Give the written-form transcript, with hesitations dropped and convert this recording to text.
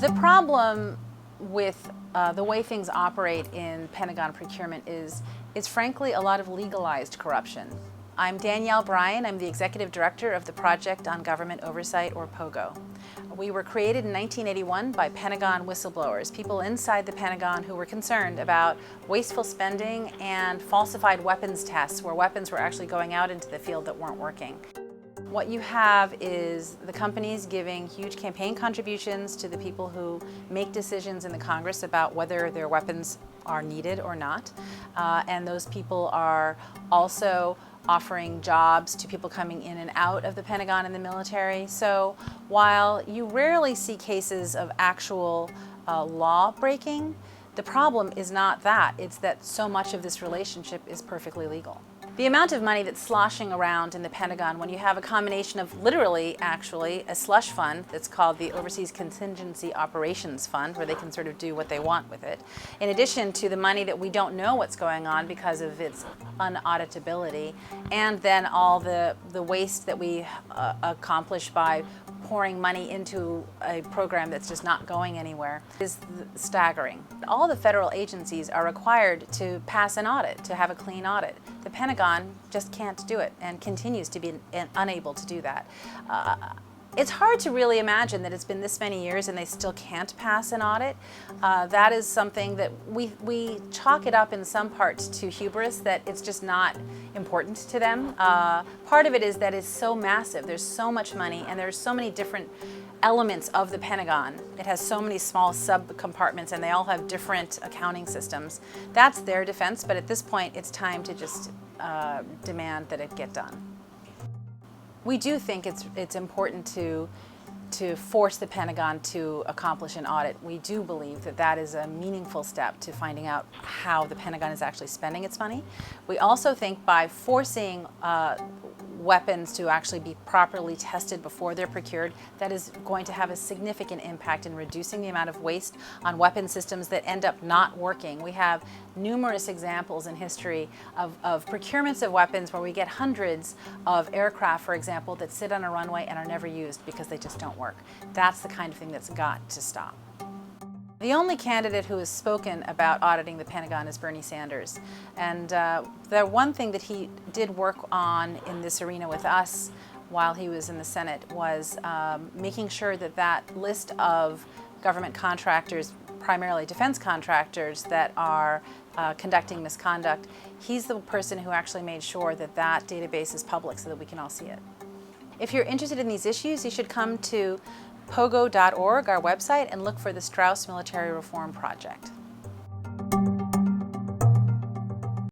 The problem with the way things operate in Pentagon procurement is frankly a lot of legalized corruption. I'm Danielle Brian. I'm the Executive Director of the Project on Government Oversight, or POGO. We were created in 1981 by Pentagon whistleblowers, people inside the Pentagon who were concerned about wasteful spending and falsified weapons tests where weapons were actually going out into the field that weren't working. What you have is the companies giving huge campaign contributions to the people who make decisions in the Congress about whether their weapons are needed or not. And those people are also offering jobs to people coming in and out of the Pentagon and the military. So while you rarely see cases of actual law breaking, the problem is not that. It's that so much of this relationship is perfectly legal. The amount of money that's sloshing around in the Pentagon when you have a combination of literally, actually, a slush fund that's called the Overseas Contingency Operations Fund, where they can sort of do what they want with it, in addition to the money that we don't know what's going on because of its unauditability, and then all the waste that we accomplish by pouring money into a program that's just not going anywhere is staggering. All the federal agencies are required to pass an audit, to have a clean audit. The Pentagon just can't do it and continues to be unable to do that. It's hard to really imagine that it's been this many years and they still can't pass an audit. That is something that we chalk it up in some parts to hubris, that it's just not important to them. Part of it is that it's so massive. There's so much money and there's so many different elements of the Pentagon. It has so many small sub-compartments and they all have different accounting systems. That's their defense, but at this point it's time to just demand that it get done. We do think it's important to force the Pentagon to accomplish an audit. We do believe that that is a meaningful step to finding out how the Pentagon is actually spending its money. We also think by forcing weapons to actually be properly tested before they're procured, that is going to have a significant impact in reducing the amount of waste on weapon systems that end up not working. We have numerous examples in history of procurements of weapons where we get hundreds of aircraft, for example, that sit on a runway and are never used because they just don't work. That's the kind of thing that's got to stop. The only candidate who has spoken about auditing the Pentagon is Bernie Sanders. And the one thing that he did work on in this arena with us while he was in the Senate was making sure that that list of government contractors, primarily defense contractors, that are conducting misconduct, he's the person who actually made sure that that database is public so that we can all see it. If you're interested in these issues, you should come to POGO.org, our website, and look for the Strauss Military Reform Project.